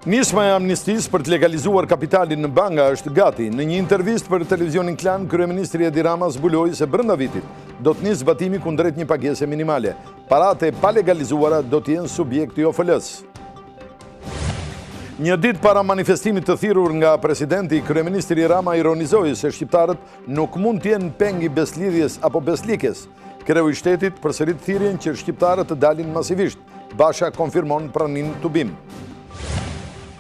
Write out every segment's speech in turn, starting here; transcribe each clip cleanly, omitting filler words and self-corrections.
Nisma e amnistisë për të legalizuar kapitalin në banka është gati. Në një intervistë për televizionin Klan, kryeministri Edi Rama zbuloi se brenda vitit do të nisë zbatimi kundrejt një pagese minimale. Paratë e pa legalizuara do të jenë subjekti OFL-s. Një ditë para manifestimit të thirrur nga presidenti, kryeministri Rama ironizoi se shqiptarët nuk mund të jenë peng i beslidhjes apo beslikes. Kreu i shtetit përsërit thirrjen që shqiptarët të dalin masivisht. Basha konfirmon pranimin tubim.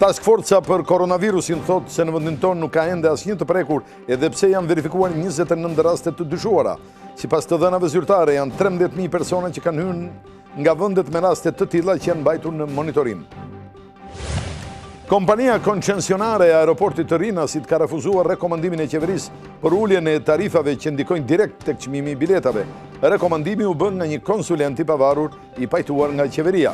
Task Forca për koronavirusin thot se në vendin tonë nuk ka ende asnjë të prekur, edhe pse janë verifikuar 29 raste të dyshuara. Sipas të dhënave zyrtare, janë 13.000 persona që kanë hyrë nga vendet me raste të tilla që janë mbajtur në monitorim. Kompania koncesionare e aeroportit të Rinasit ka refuzuar rekomandimin e qeverisë për uljen e tarifave që ndikojnë direkt tek çmimi i biletave. Rekomandimi u bën nga një konsulent i pavarur i pajtuar nga qeveria.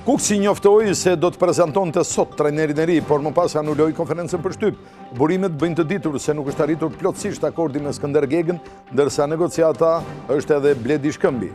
Kuksi njoftoi se do të prezantonte sot trajnerin e ri, por më pas anuloi konferencën për shtyp. Burimet bëjnë të ditur se nuk është arritur plotësisht akordi me Skënder Gegën, ndërsa negociata është edhe Bledi Shkëmbi.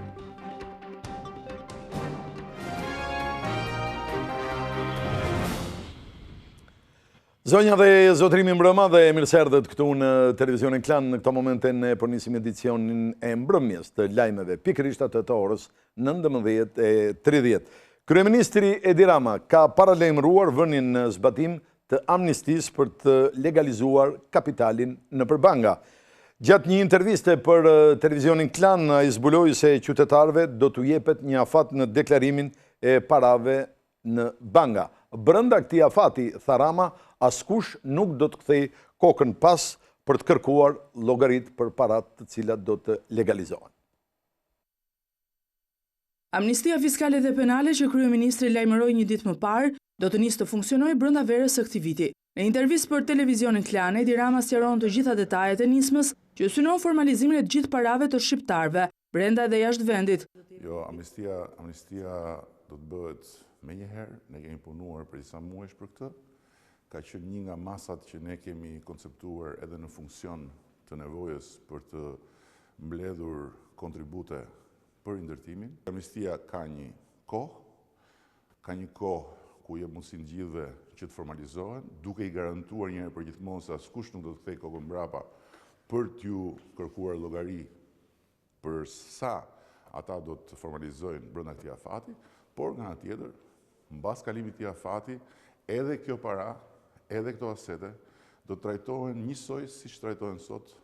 Zonja dhe zotrimi mbrëma dhe mirëserdhet këtu në televizionin Klan. Në këto momente ne po nisim edicionin e mbrëmjes të lajmeve, pikërisht atë të orës 19:30. Kryeministri Edi Rama ka paralajmëruar vënien në zbatim të amnistisë për të legalizuar kapitalin nëpër banka. Gjatë një interviste për televizionin Klan, ai zbuloi se qytetarëve do t'u jepet një afat në deklarimin e parave në banka. Brenda këtij afati, tha Rama, askush nuk do të kthej kokën pas për të kërkuar llogaritë për paratë të cilat do të legalizohen. Amnistia fiskale dhe penale që kryeministri lajmëroi një ditë më parë do të nisë të funksionojë brenda verës së këtij viti. Në intervistë për televizionin Klan, Edi Rama sqaron të gjitha detajet e nismës që synon formalizimin e të gjithë parave të shqiptarëve brenda dhe jashtë vendit. Jo, amnistia do të bëhet menjëherë, ne kemi punuar për disa muaj për këtë. Ka qenë një nga masat që ne kemi konceptuar edhe në funksion të nevojës për të mbledhur kontribute për ndërtimin. Amnistia ka një kohë ku jep mundësinë gjithëve që të formalizohen, duke i garantuar një herë për gjithmonë se askush nuk do të kthejë kokën mbrapa për t'ju kërkuar llogari për sa ata do të formalizojnë brenda këtij afati, por nga ana tjetër, mbas kalimit të këtij afati, edhe kjo para, edhe këto asete do të trajtohen njësoj siç trajtohen sot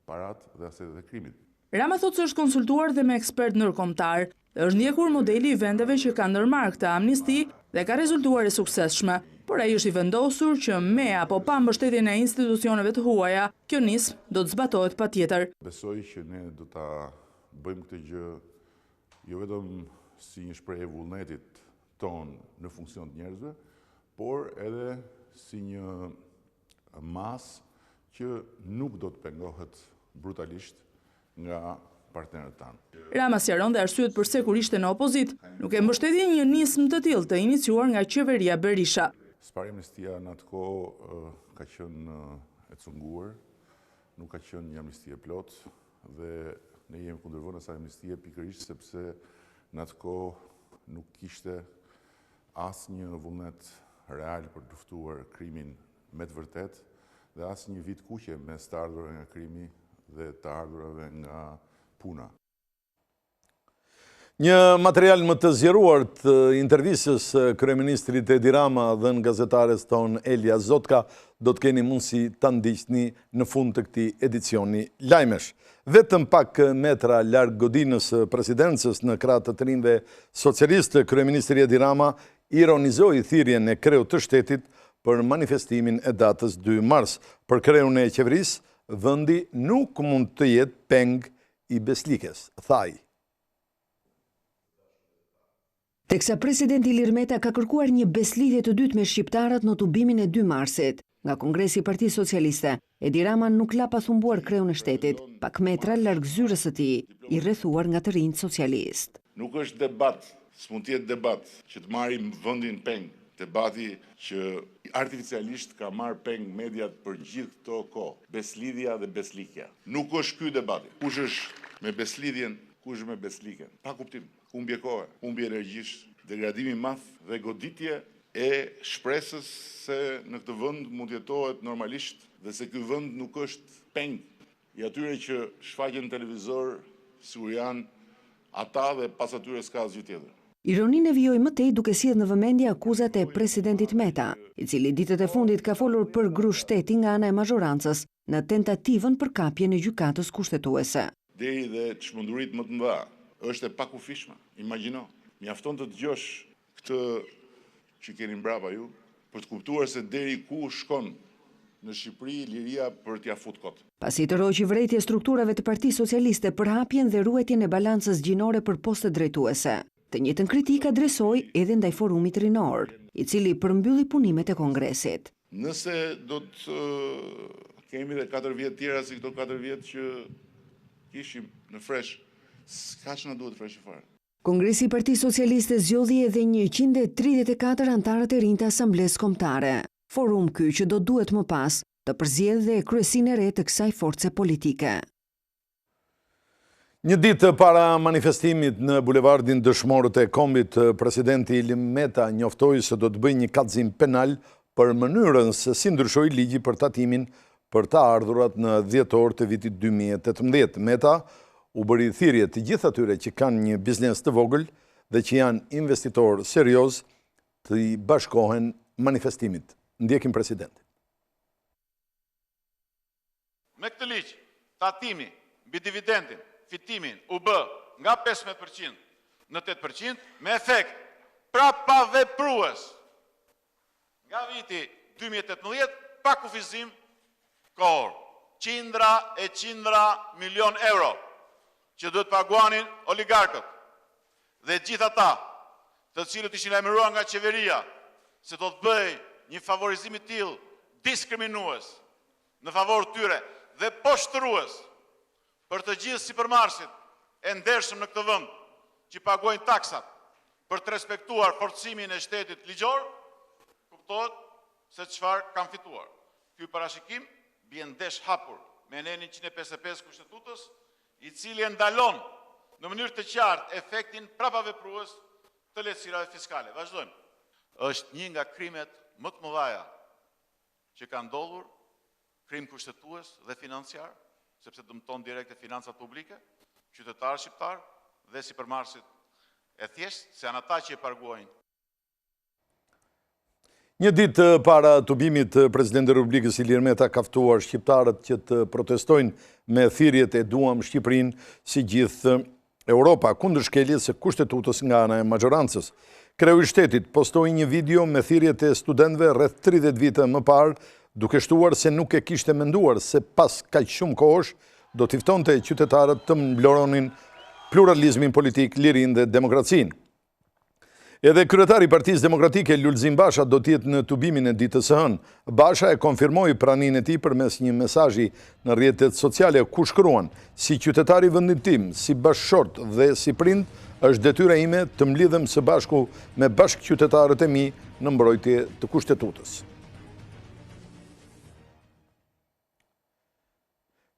paratë dhe asetet e krimit. Rama thotë se është konsultuar dhe me ekspert ndërkombëtar dhe është ndjekur modeli i vendeve që kanë ndërmarrë këtë amnisti dhe ka rezultuar e suksesshme, por ai është i vendosur që me apo pa mbështetjen e institucioneve të huaja, kjo nismë do të zbatohet patjetër. Besoj që ne do ta bëjmë këtë gjë jo vetëm si një shprehje vullnetit ton në funksion të njerëzve, por edhe si një masë që nuk do të pengohet brutalisht nga partnerët tanë. Rama sqaron dhe arsyet pse kur ishte në opozit, nuk e mbështeti një nismë të tillë të iniciuar nga qeveria Berisha. Spari amnistia në atë kohë ka qenë e cunguar, nuk ka qenë një amnistie plot dhe ne jemi kundërvënë asaj amnistie pikërisht sepse në atë kohë nuk kishte asnjë vullnet real për të luftuar krimin me të vërtet dhe asnjë vit kuqe mes të ardhurave nga krimi dhe të ardhurave nga puna. Një material më të zgjeruar të intervistës kryeministrit Edi Rama dhe në gazetares ton Elia Zotka do të keni mundësi ta ndiqni në fund të këtij edicioni lajmesh. Vetëm pak metra larg godinës presidencës në krah të rinjve socialistë, kryeministri Edi Rama ironizoi thirrjen e kreut të shtetit për manifestimin e datës 2 mars. Për kreun e qeverisë, vendi nuk mund të jetë peng i beslikes, thaj. Teksa presidenti Ilir Meta ka kërkuar një beslidhje të dytë me shqiptarët në tubimin e 2 marsit. Nga Kongresi i Partisë Socialiste, Edi Rama nuk la pa thumbuar kreun e shtetit, pak metra larg zyrës së tij, i rrethuar nga të rinjt socialist. Nuk është debat, s'mund të jetë debat që të marrim vendin peng. Debati që artificialisht ka marrë peng mediat për gjithë këto kohë. Beslidhja dhe beslikja. Nuk është ky debati. Kush është me beslidhjen, kush me beslike. Pa kuptim, humbje kohe, humbje energjish, degradimi madh dhe goditje e shpresës se në këtë vend mund të jetohet normalisht dhe se ky vend nuk është peng i atyre që shfaqen në televizor, sigur janë ata dhe pas atyre s'ka asgjë tjetër. Ironinë e vijoi më tej duke sjellë në vëmendje akuzat e presidentit Meta, i cili ditët e fundit ka folur për grushteti nga ana e mazhorancës në tentativën për kapjen e gjykatës kushtetuese. Deri dhe çmendurit më të mëdha është e pakufishme. Imagjino, mjafton të dëgjosh këtë që keni mbrapa ju për të kuptuar se deri ku shkon në Shqipëri liria për t'ia fut kot. Pasi të roqi vërejtje strukturave të Partisë Socialiste për hapjen dhe ruajtjen e balancës gjinore për postet drejtuese. Të njëjtën kritikë adresoi edhe ndaj forumit rinor, i cili përmbylli punimet e Kongresit. Nëse do të kemi dhe 4 vjet tjera si këto 4 vjet që kishim në fresh, s'ka që na duhet fresh fare. Kongresi i Partisë Socialiste zgjodhi edhe 134 antarët e rinj të Asamblesë Kombëtare. Forum ky që do duhet më pas të përzjedhë dhe kryesinë e re të kësaj force politike. Një ditë para manifestimit në bulevardin Dëshmorët e Kombit, presidenti Lajmeve njoftoi se do të bëjë një kallëzim penal për mënyrën se si ndryshoi ligji për tatimin për të ardhurat në dhjetor të vitit 2018. Meta u bëri thirrje të gjithë atyre që kanë një biznes të vogël dhe që janë investitor serioz të i bashkohen manifestimit. Ndjekim presidentin. Me këtë ligj, tatimi mbi dividendin, fitimin u bë nga 15% në 8% me efekt prapaveprues. Nga viti 2018 pa kufizim kohor, qindra milion euro që duhet paguanin oligarkët dhe gjithë ata të cilët ishin lajmëruar nga qeveria se do të bëj një favorizim i tillë diskriminues në favor tyre dhe poshtrues për të gjithë sipërmarrësit e ndershëm në këtë vend që paguajnë taksat për të respektuar forcimin e shtetit ligjor, kuptohet se çfarë kanë fituar. Ky parashikim bie ndesh hapur me nenin 155 kushtetutës, i cili e ndalon në mënyrë të qartë efektin prapaveprues të lehtësirave fiskale. Vazhdojmë. Është një nga krimet më të mëdha që kanë ndodhur, krim kushtetues dhe financiar, sepse dëmton direkte financat publike, qytetarët shqiptar dhe sipërmarrësit e thjesht, se janë ata që e paguajnë. Një ditë para tubimit, presidenti i Republikës Ilir Meta ka ftuar shqiptarët që të protestojnë me thirrjet e duam Shqipërinë si gjithë Europa kundër shkeljes së kushtetutës nga ana e majorancës. Kreu i shtetit postoi një video me thirrjet e studentëve rreth 30 vite më parë, duke shtuar se nuk e kishte menduar se pas kaq shumë kohësh do t'i ftonte qytetarët të mbloronin pluralizmin politik, lirinë dhe demokracinë. Edhe kryetari i Partisë Demokratike Lulzim Basha do të jetë në tubimin e ditës së hënë. Basha e konfirmoi praninë e tij përmes një mesazhi në rrjetet sociale ku shkruan: si qytetar i vendit tim, si bashkëshort dhe si prind, është detyra ime të mlidhem së bashku me bashkëqytetarët e mi në mbrojtje të kushtetutës.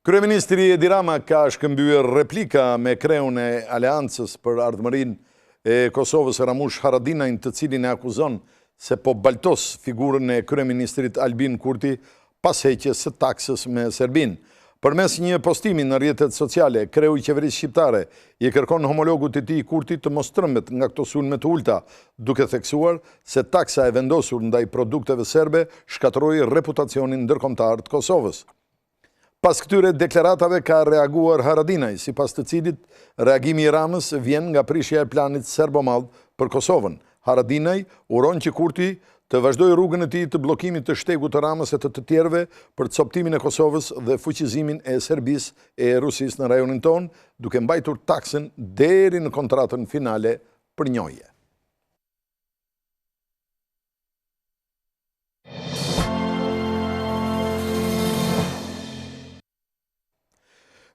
Kryeministri Edi Rama ka shkëmbyer replika me kreun e Aleancës për Ardhmërinë e Kosovës Ramush Haradinajn, të cilin e akuzon se po baltos figurën e kryeministrit Albin Kurti pas heqjes së taksës me Serbinë. Përmes një postimi në rrjetet sociale, kreu i qeverisë shqiptare i kërkon homologut të tij Kurti të mos trembet nga këto sulme të ulta, duke theksuar se taksa e vendosur ndaj produkteve serbe shkatërroi reputacionin ndërkombëtar të Kosovës. Pas këtyre deklaratave ka reaguar Haradinaj, sipas të cilit reagimi i Ramës vjen nga prishja e planit serbomall për Kosovën. Haradinaj uron që Kurti të vazhdoj rrugën e tij të bllokimit të shtegut të Ramës e të tjerëve për coptimin e Kosovës dhe fuqizimin e Serbisë e Rusisë në rajonin tonë, duke mbajtur taksën deri në kontratën finale për njohje.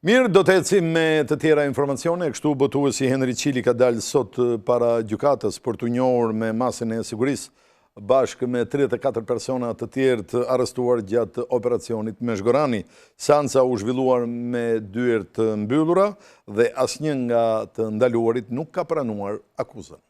Mirë, do të ecim me të tjera informacione. Kështu botuesi Reis Cico ka dalë sot para gjykatës për të njohur me masën e sigurisë bashkë me 34 persona të tjerë të arrestuar gjatë operacionit me Zhgorani. Seanca u zhvilluar me dyert të mbyllura dhe asnjë nga të ndaluarit nuk ka pranuar akuzën.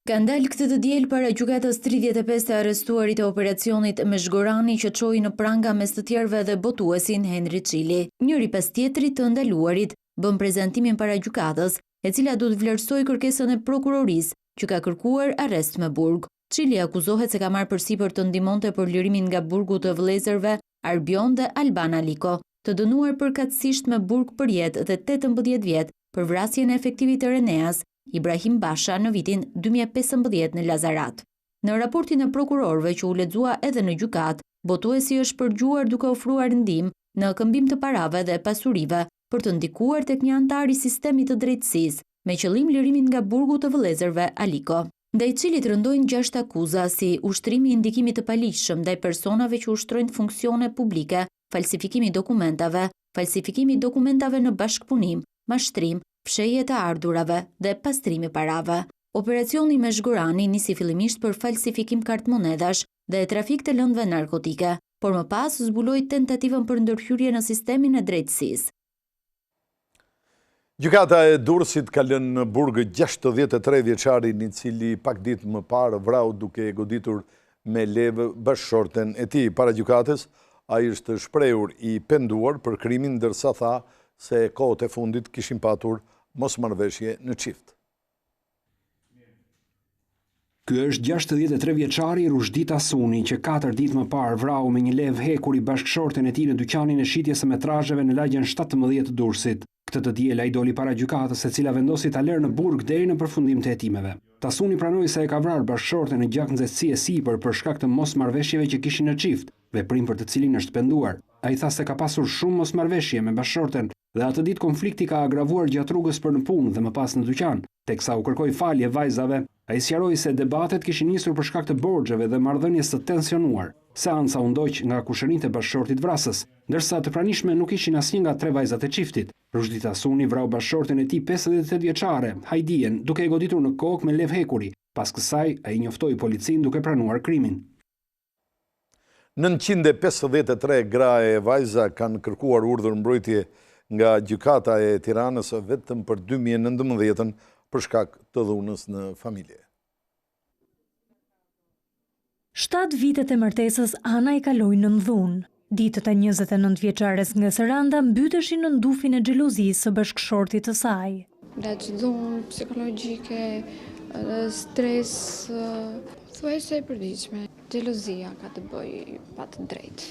Ka ndalë këtë të diel para gjykatës 35 të arrestuarit e operacionit me Zhgorani që çoi në pranga mes të tjerëve dhe botuesin Henri Cili. Njëri pas tjetrit të ndaluarit bën prezantimin para gjykatës, e cila do të vlerësojë kërkesën e prokurorisë që ka kërkuar arrest me burg. Cili akuzohet se ka marrë përsipër të ndihmonte për lirimin nga burgu të vëllezërve Arbion dhe Albana Liko, të dënuar përkatësisht me burg për jetë dhe 18 vjet për vrasjen e efektivit të Reneas, Ibrahim Basha në vitin 2015 në Lazarat. Në raportin e prokurorëve që u lexua edhe në gjykat, botuesi është përgjuar duke ofruar ndihmë në këmbim të parave dhe pasurive për të ndikuar tek një antar i sistemit të drejtësisë, me qëllim lirimin nga burgu të vëllezërve Aliko. Ndaj cilit rëndojnë 6 akuza si ushtrimi i ndikimit të paligjshëm ndaj personave që ushtrojnë funksione publike, falsifikimi i dokumentave në bashkëpunim, mashtrim, fshehje të ardhurave dhe pastrimi parave. Operacioni me Zhgorani nisi fillimisht për falsifikim kartmonedash dhe trafik të lëndëve narkotike, por më pas zbuloi tentativën për ndërhyrje në sistemin e drejtësisë. Gjykata e Durrësit ka lënë në burg 63 vjeçarin i cili pak ditë më parë vrau duke e goditur me levë bashkëshorten e tij. Para gjykatës, ai është shprehur i penduar për krimin ndërsa tha se kohët e fundit kishin patur mosmarrveshje në çift. Ky është 63 vjeçari Rushdita Suni që 4 ditë më parë vrau me një levë hekur i bashkëshorten e tij në dyqanin e shitjes së metrazheve në lagjen 17 të Durrësit. Këtë të diel ai doli para gjykatës e cila vendosi ta lërë në burg deri në përfundim të hetimeve. Tasuni pranoi se e ka vrarë bashkëshorten në gjak nxehtësie e sipër për shkak të mosmarrveshjeve që kishin në çift, veprim për të cilin është penduar. Ai tha se ka pasur shumë mosmarrveshje me bashkëshorten dhe atë ditë konflikti ka agravuar gjatë rrugës për në punë dhe më pas në dyqan. Teksa u kërkoi falje vajzave, ai sqaroi se debatet kishin nisur për shkak të borxheve dhe marrëdhënies së tensionuar. Seanca u ndoq nga kushërinjtë e bashkëshortit vrasës, ndërsa të pranishme nuk ishin asnjë nga 3 vajzat e çiftit. Rushdita Suni vrau bashkëshorten e tij 58 vjeçare, Hajdien, duke e goditur në kokë me levë hekuri. Pas kësaj, ai njoftoi policin duke pranuar krimin. 953 gra e vajza kanë kërkuar urdhër mbrojtje nga gjykata e Tiranës vetëm për 2019 për shkak të dhunës në familje. 7 vitet e martesës Ana i kaloi në dhunë. Ditët e 29 vjeçares nga Saranda mbyteshin në ndufin e xhelozisë së bashkëshortit të saj. Dhunë psikologjike, stres, thuajse e përditshme. Xhelozia ka të bëjë pa të drejtë.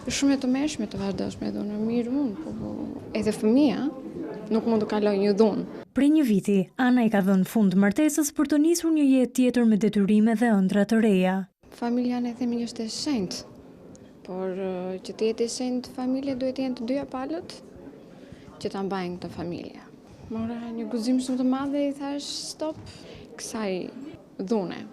Shumë e të mëshme të vazhdosh me dhunë mirë unë, po edhe fëmia nuk mund të kalojë një dhunë. Prej një viti, Ana i ka dhënë fund martesës për të nisur një jetë tjetër me detyrime dhe ëndra të reja. Familja ne themi është e shenjtë, por që të jetë e shenjtë familje duhet të jenë të dyja palët që ta mbajnë këtë familje. Mora një guzim shumë të madh dhe i thash stop kësaj dhune.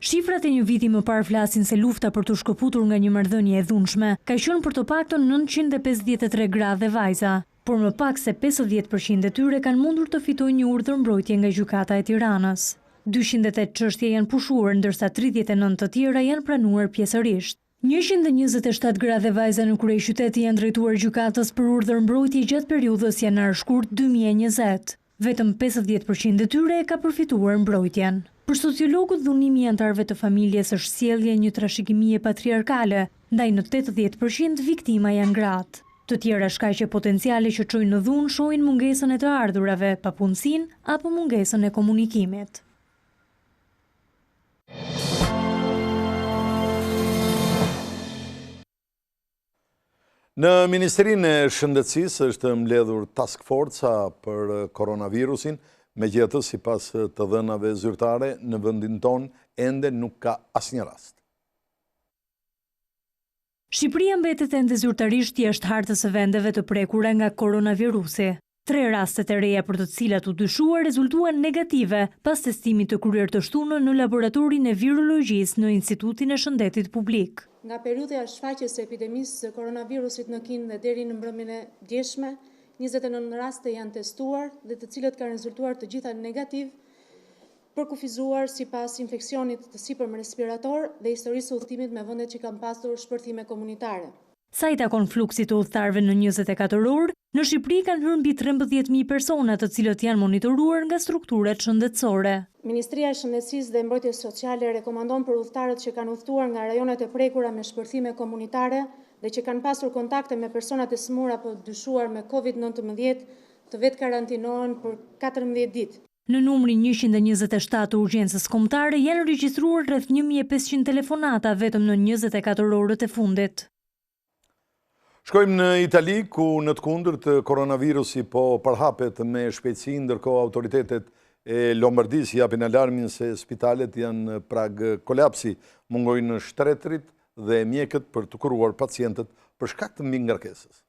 Shifrat e një viti më parë flasin se lufta për të shkëputur nga një marrëdhënie e dhunshme ka qenë për të paktën 953 gra dhe vajza, por më pak se 50% e tyre kanë mundur të fitojnë një urdhër mbrojtje nga gjykata e Tiranës. 208 çështje janë pushuar, ndërsa 39 të tjera janë pranuar pjesërisht. 127 gra dhe vajza në kryeqytet janë drejtuar gjykatës për urdhër mbrojtje gjatë periudhës janar-shkurt 2020. Vetëm 50% e tyre e ka përfituar mbrojtjen. Për sociologët, dhunimi i antarëve të familjes është sjellje një trashëgimie patriarkale, ndaj në 80% viktima janë gratë. Të tjera shkaqe potenciale që çojnë në dhunë shohin mungesën e të ardhurave, papunësinë apo mungesën e komunikimit. Në Ministerinë e Shëndetësisë është mbledhur task forca për koronavirusin, megjithatë sipas të dhënave zyrtare në vendin tonë ende nuk ka asnjë rast. Shqipëria mbetet ende zyrtarisht jashtë hartës së vendeve të prekura nga koronavirusi. 3 rastet e reja për të cilat u dyshuar rezultuan negative pas testimit të kryer të shtunë në laboratorin e virologjisë në Institutin e Shëndetit Publik. Nga periudha e shfaqjes së epidemisë së koronavirusit në Kinë dhe deri në mbrëmjen e djeshme, 29 raste janë testuar dhe të cilët kanë rezultuar të gjitha negativ, përkufizuar sipas infeksionit të sipërm respirator dhe historisë udhëtimit me vendet që kanë pasur shpërthime komunitare. Sa i takon fluksit të udhëtarëve në 24 orë, në Shqipëri kanë hyrë mbi 13.000 persona, të cilët janë monitoruar nga strukturat shëndetësore. Ministria e Shëndetësisë dhe Mbrojtjes Sociale rekomandon për udhëtarët që kanë udhëtuar nga rajonet e prekura me shpërthime komunitare dhe që kanë pasur kontakte me personat e smur apo dyshuar me COVID-19 të vetë karantinohen për 14 ditë. Në numrin 127 të urgjencës kombëtare janë regjistruar rreth 1500 telefonata vetëm në 24 orët e fundit. Shkojmë në Itali, ku në të kundërt koronavirusi po përhapet me shpejtësi, ndërkohë autoritetet e Lombardisë japin alarmin se spitalet janë prag kolapsi, mungojnë shtretërit dhe mjekët për të kuruar pacientët për shkak të mbingarkesës.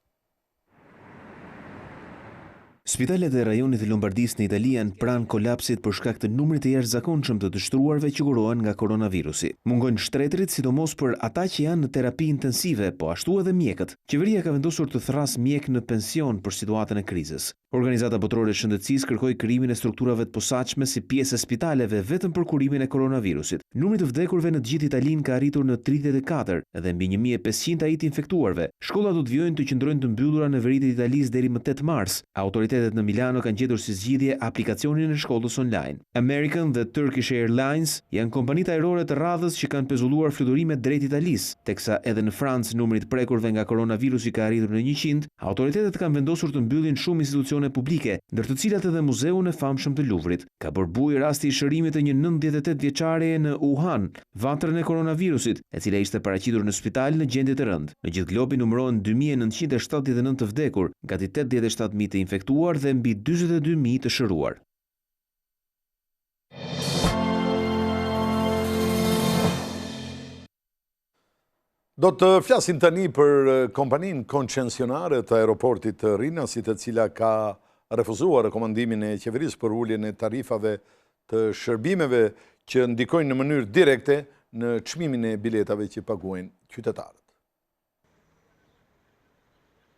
Spitalet e rajonit të Lombardisë në Itali janë pranë kolapsit për shkak të numrit të jashtëzakonshëm të dështruarve që kurohen nga koronavirusi. Mungojnë shtretërit, sidomos për ata që janë në terapi intensive, po ashtu edhe mjekët. Qeveria ka vendosur të thrasë mjek në pension për situatën e krizës. Organizata Botërore e Shëndetësisë kërkoi krijimin e strukturave të posaçme si pjesë e spitaleve vetëm për kurimin e koronavirusit. Numri të vdekurve në të gjithë Italinë ka arritur në 34 dhe mbi 1500 ai të infektuarve. Shkollat do të vijojnë të qëndrojnë të mbyllura në veritë e Italisë deri më 8 mars. Autoritetet në Milano kanë gjetur si zgjidhje aplikacionin e shkollës online. American dhe Turkish Airlines janë kompanitë ajrore të radhës që kanë pezulluar fluturime drejt Italisë, teksa edhe në Francë numri i prekurve nga koronavirusi ka arritur në 100. Autoritetet kanë vendosur të mbyllin shumë institucione publike, ndër të cilat edhe muzeun e famshëm të Luvrit. Ka bërë bujë rasti i shërimit të një 98 vjeçare në Wuhan, vatrën e koronavirusit, e cila ishte paraqitur në spital në gjendje të rëndë. Në gjithë globin numërohen 2979 të vdekur, gati 87.000 të infektuar dhe mbi 42.000 të shëruar. Do të flasim tani për kompaninë koncesionare të aeroportit të Rinasit, e cila ka refuzuar rekomandimin e qeverisë për uljen e tarifave të shërbimeve që ndikojnë në mënyrë direkte në çmimin e biletave që paguajnë qytetarët.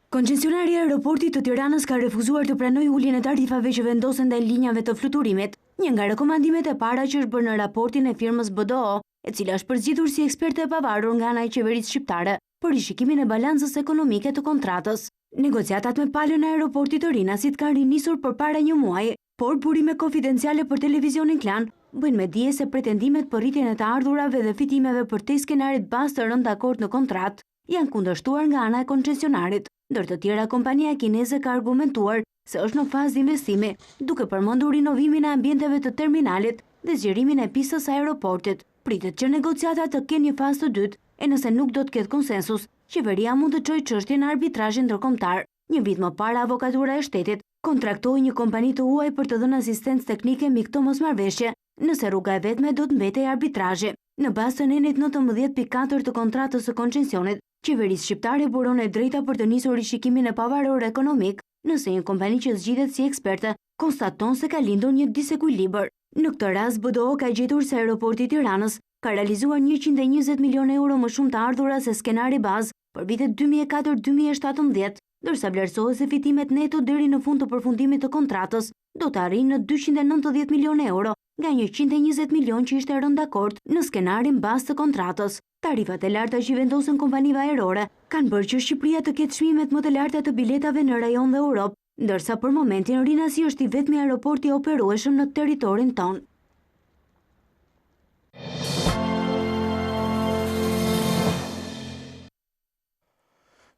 Koncesionari i aeroportit të Tiranës ka refuzuar të pranojë uljen e tarifave që vendosen ndaj linjave të fluturimit, një nga rekomandimet e para që është bërë në raportin e firmës BDO, e cila është përzgjitur si eksperte e pavarur nga ana e qeverisë shqiptare për rishikimin e balancës ekonomike të kontratës. Negociatat me palën e aeroportit të Rinasit kanë rinisur përpara një muaji, por burime konfidenciale për televizionin Klan bëjnë me dije se pretendimet për rritjen e të ardhurave dhe fitimeve për te skenarit bazë të rënë dakord në kontratë janë kundërshtuar nga ana e koncesionarit. Ndër të tjera, kompania kineze ka argumentuar se është në fazë investimi, duke përmendur rinovimin e ambienteve të terminalit dhe zgjerimin e pistës së aeroportit. Pritet që negociatat të kenë një fazë të dytë, e nëse nuk do të ketë konsensus, qeveria mund të çojë çështjen në arbitrazhin ndërkombëtar. Një vit më parë, avokatura e shtetit kontraktoi një kompani të huaj për të dhënë asistencë teknike mbi këtë mosmarrëveshje, nëse rruga e vetme do të mbetej arbitrazhi. Në bazë të nenit 19.4 të kontratës së koncesionit, qeverisë shqiptare buron e drejta për të nisur rishikimin e pavarur ekonomik, nëse një kompani që zgjidhet si eksperte konstaton se ka lindur një disekuilibër. Në këtë rast, BDO ka gjetur se aeroporti i Tiranës ka realizuar 120 milion euro më shumë të ardhura se skenari bazë për vitet 2004-2017, ndërsa vlerësohet se fitimet neto deri në fund të përfundimit të kontratës do të arrijnë në 290 milion euro nga 120 milion që ishte rënë dakord në skenarin bazë të kontratës. Tarifat e larta që vendosen kompanive ajrore kanë bërë që Shqipëria të ketë çmimet më të larta të biletave në rajon dhe Europë, ndërsa për momentin Rinasi është i vetmi aeroport i operueshëm në territorin tonë.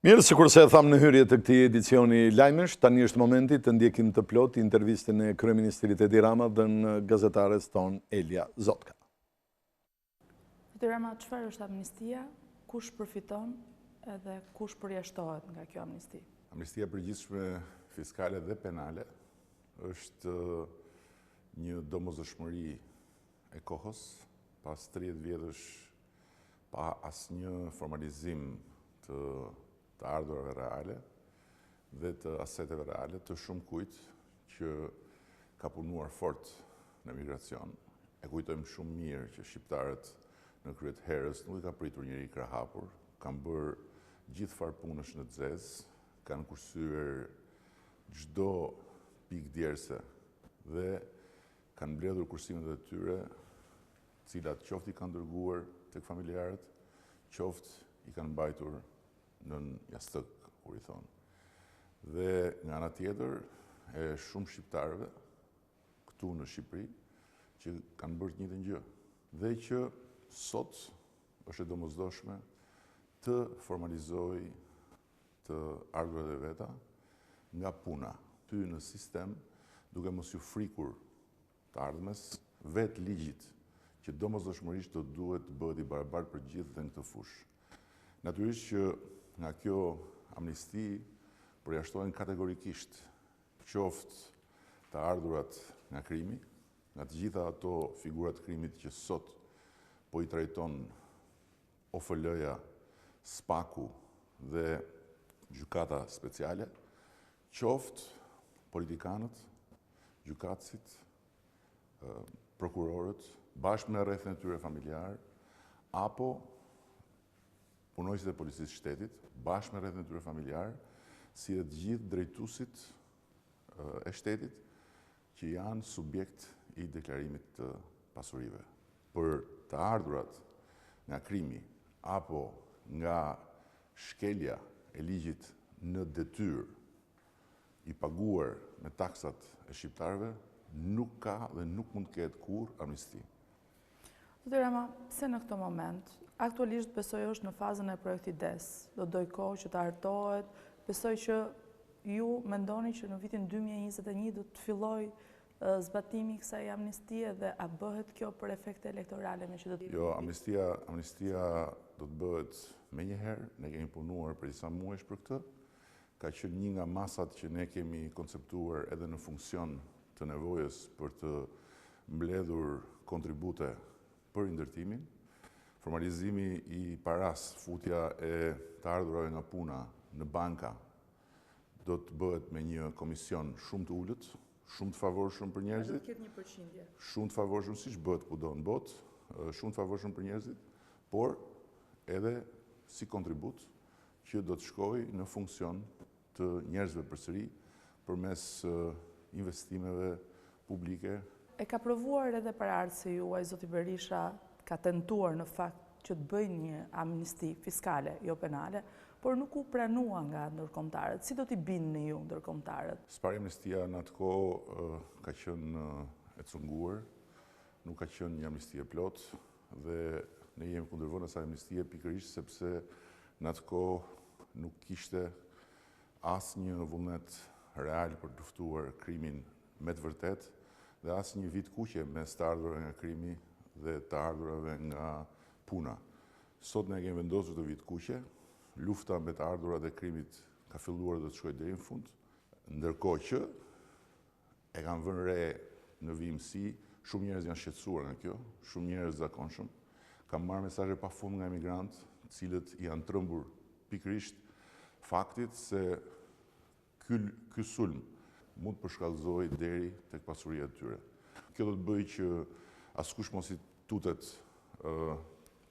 Mirë, sikurse e thamë në hyrje të këtij edicioni lajmesh, tani është momenti të ndjekim të plot intervistën e kryeministrit Edi Rama dhe në gazetares ton Elia Zotka. Edi Rama, çfarë është amnistia, kush përfiton edhe kush përjashtohet nga kjo amnisti? Amnistia përgjithshme fiskale dhe penale është një domosdoshmëri e kohës, pas 30 vjetësh pa asnjë formalizim të ardhurave reale dhe të aseteve reale të shumë kujt që ka punuar fort në migracion. E kujtojmë shumë mirë që shqiptarët në kryet herës nuk i ka pritur njëri krahapur, kanë bërë gjithë farë punësh në zezë, kanë kursyer çdo pikë djerse dhe kanë mbledhur kursimet e tyre, cilat qoftë i kanë dërguar tek familjarët, qoftë i kanë mbajtur në jastëk, kur i thonë. Dhe nga ana tjetër, e shumë shqiptarëve këtu në Shqipëri që kanë bërë të njëjtën gjë dhe që sot është e domosdoshme të formalizoj të ardhurat e veta nga puna, ty në sistem duke mos ju frikur të ardhmes vetë ligjit që domosdoshmërisht do duhet të bëhet i barabartë për gjithë dhe në këtë fushë. Natyrisht që nga kjo amnisti përjashtohen kategorikisht qoftë të ardhurat nga krimi, nga të gjitha ato figurat të krimit që sot po i trajton OFL-ja, SPAK-u dhe gjykata speciale, qoftë politikanët, gjykatësit, prokurorët, bashkë me rrethën e tyre familjar, apo punojësit e policisë shtetit, bashkë me rrethën e tyre familjar, si dhe të gjithë drejtuesit e shtetit që janë subjekt i deklarimit të pasurive. Për të ardhurat nga krimi apo nga shkelja e ligjit në detyrë i paguar me taksat e shqiptarëve, nuk ka dhe nuk mund të ketë kurrë amnisti. Zotëri Rama, pse në këtë moment, aktualisht besoj është në fazën e projektit DES, do doj kohë që të hartohet, besoj që ju mendoni që në vitin 2021 do të filloj zbatimi i kësaj amnistie dhe a bëhet kjo për efekte elektorale me që do të... Jo, amnistia do të bëhet me njëherë, ne kemi punuar për disa muesh për këtë, ka qenë një nga masat që ne kemi konceptuar edhe në funksion të nevojës për të mbledhur kontribute për ndërtimin. Formalizimi i paras, futja e të ardhurave nga puna në banka, do të bëhet me një komision shumë të ullët, shumë të favorshëm për njerëzit. Do të ketë një përqindje. Shumë të favorshëm, siç bëhet kudo në botë, shumë të favorshëm për njerëzit, por edhe si kontribut që do të shkojë në funksion të njerëzve përsëri përmes investimeve publike. E ka provuar edhe paraardhësi juaj, zoti Berisha, ka tentuar në fakt që të bëjnë një amnisti fiskale, jo penale, por nuk u pranua nga ndërkombëtarët. Si do t'i bindni ju ndërkombëtarët? Spari amnistia në atë kohë ka qenë e cunguar, nuk ka qenë një amnistie plot dhe ne jemi kundërvënë asaj amnistie pikërisht sepse në atë kohë nuk kishte asnjë vullnet real për të luftuar krimin me të vërtet dhe asnjë vit kuqe mes të ardhurave nga krimi dhe të ardhurave nga puna. Sot ne kemi vendosur të vit kuqe, lufta me të ardhurat e krimit ka filluar dhe të shkojë deri në fund, ndërkohë që e kanë vënë re në vimësi, shumë njerëz janë shqetësuar nga kjo, shumë njerëz zakonshëm, kanë marrë mesazhe pafund nga emigrantë, të cilët janë trembur pikërisht faktit se ky sulm mund të përshkallëzojë deri tek pasuria e tyre. Kjo do të bëjë që askush mos i tutet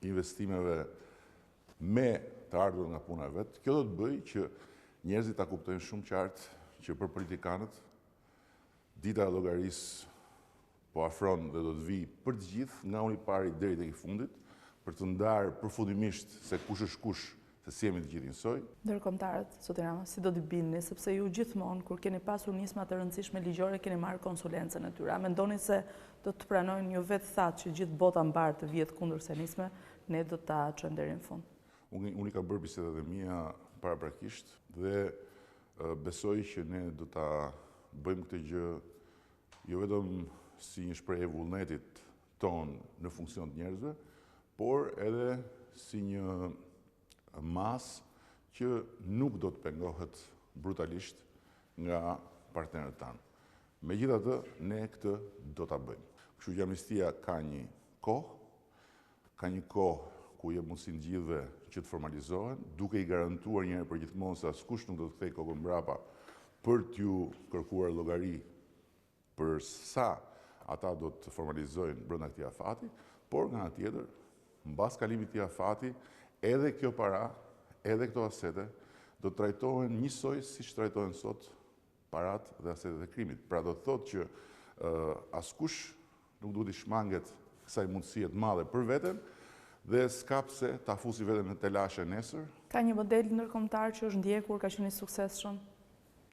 investimeve me të ardhur nga puna e vet. Kjo do të bëjë që njerëzit ta kuptojnë shumë qartë që për politikanët dita e llogarisë po afron dhe do të vijë për të gjithë nga uni i pari deri tek i fundit për të ndarë përfundimisht se kush është kush, se si jemi të gjithë njësoj. Ndërkombëtarët, zoti Rama, si do t'i bindni, sepse ju gjithmonë kur keni pasur nisma të rëndësishme ligjore keni marrë konsulencën e tyre. A mendoni se do të pranojnë, ju vetë thatë që gjithë bota mbar të vihet kundër kësaj nisme, ne do ta çojmë deri në fund? Unë ka bërë bisedat e mia paraprakisht dhe besoj që ne do ta bëjmë këtë gjë jo vetëm si një shprehje e vullnetit ton në funksion të njerëzve, por edhe si një mas që nuk do të pengohet brutalisht nga partnerët tanë. Megjithatë, ne këtë do ta bëjmë. Kështu që amnistia ka një kohë ku jep mundësinë gjithëve që të formalizohen, duke i garantuar një herë për gjithmonë se askush nuk do të kthejë kokën mbrapa për t'ju kërkuar llogari për sa ata do të formalizojnë brenda këtij afati, por nga ana tjetër, mbas kalimit të afati, edhe kjo para, edhe këto asete do të trajtohen njësoj siç trajtohen sot parat dhe asetet e krimit. Pra do të thotë që askush nuk duhet i shmanget kësaj mundësie të madhe për veten dhe s'ka pse ta fusi veten në telashe nesër. Ka një model ndërkombëtar që është ndjekur, ka qenë i suksesshëm?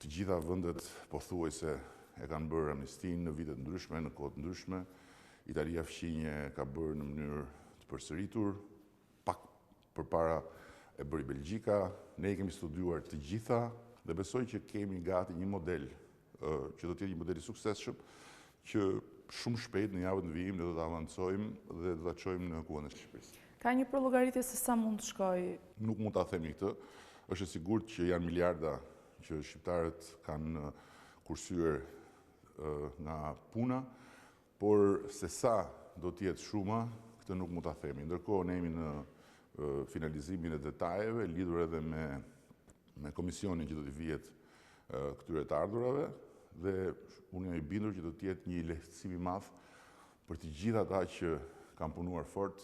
Të gjitha vendet pothuajse e kanë bërë amnistin në vitet ndryshme, në kohë të ndryshme. Italia fqinje ka bërë në mënyrë të përsëritur, pak përpara e bëri Belgjika. Ne i kemi studiuar të gjitha dhe besoj që kemi gati një model që do të jetë një model i suksesshëm që shumë shpejt në javën e vijim ne do të avancojmë dhe do ta çojmë në kuën e Shqipërisë. Ka një llogaritje se sa mund të shkojë? Nuk mund ta themi këtë. Është e sigurt që janë miliarda që shqiptarët kanë kursyer nga puna, por se sa do të jetë shuma, këtë nuk mund ta themi. Ndërkohë ne jemi në finalizimin e detajeve lidhur edhe me komisionin që do të vihet këtyre të ardhurave dhe unë jam i bindur që do të jetë një lehtësim i madh për të gjithë ata që kanë punuar fort.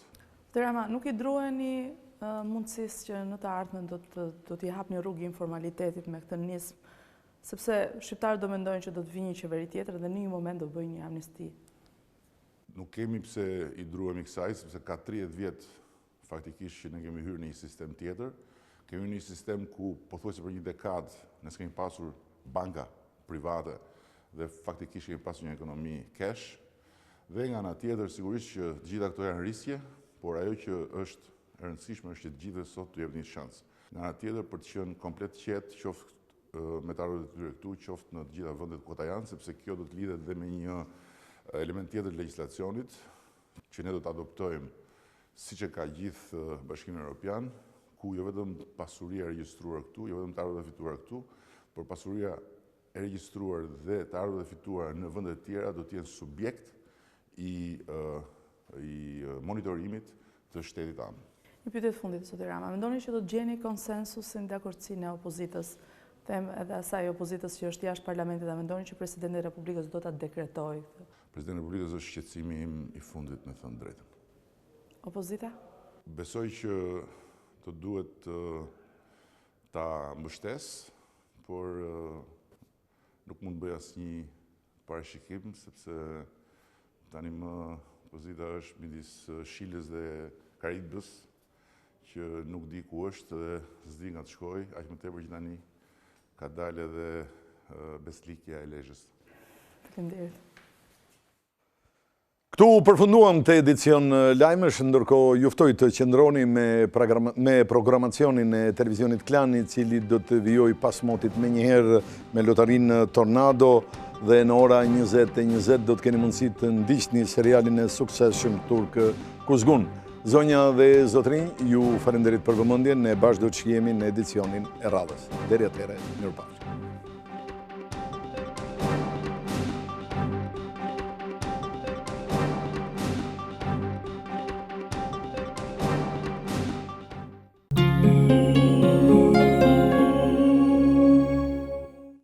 Rama, nuk i druheni mundësisë që në të ardhmen do t'i hapni rrugë informalitetit me këtë nismë, sepse shqiptarët do mendojnë që do të vijë një qeveri tjetër dhe në një moment do bëjnë një amnisti. Nuk kemi pse i druhemi kësaj, sepse ka 30 vjet faktikisht që ne kemi hyrë në një sistem tjetër. Kemi një sistem ku pothuajse për një dekadë ne s'kemi pasur banka private dhe faktikisht kemi pasur një ekonomi cash. Dhe nga ana tjetër sigurisht që të gjitha këto janë rrisje, por ajo që është e rëndësishme është që të gjithëve sot t'u jepni një shans. Nga ana tjetër për të qenë komplet qetë, qoftë me të ardhurat e tyre këtu, qoftë në të gjitha vendet ku ata janë, sepse kjo do të lidhet dhe me një element tjetër të legjislacionit që ne do të adoptojmë siç e ka gjithë Bashkimi Evropian, ku jo vetëm pasuria e regjistruar këtu, jo vetëm të ardhurat e fituara këtu, por pasuria e regjistruar dhe të ardhurat e fituara në vende të tjera do të jenë subjekt i monitorimit të shtetit tanë. Një pyetje të fundit, zoti Rama, mendoni që do të gjeni konsensusin dhe dakordsinë e opozitës, them edhe asaj opozitës që është jashtë parlamentit, a mendoni që presidenti i Republikës do ta dekretojë këtë? Presidenti i Republikës është shqetësimi im i fundit, me thënë drejtën. Opozita? Besoj që të duhet ta mbështes, por nuk mund bëj asnjë parashikim, sepse tani më opozita është midis Shilës dhe Karibës, që nuk di ku është dhe s'di nga të shkoj, aq më tepër që tani ka dalë edhe beslikja e Lezhës. Faleminderit. Këtu përfunduam të edicion Lajmesh, ndërkohë juftoj të qëndroni me programacionin e televizionit Klan, i cili do të vijoj pas motit me njëherë me lotarin Tornado, dhe në ora 20:20 do të keni mundësi të ndiqni serialin e suksesshëm turk Kuzgun. Zonja dhe zotrinj, ju falenderit për vëmendjen, ne bashkë do të shihemi në edicionin e radhës. Deri atëherë, mirupafshim.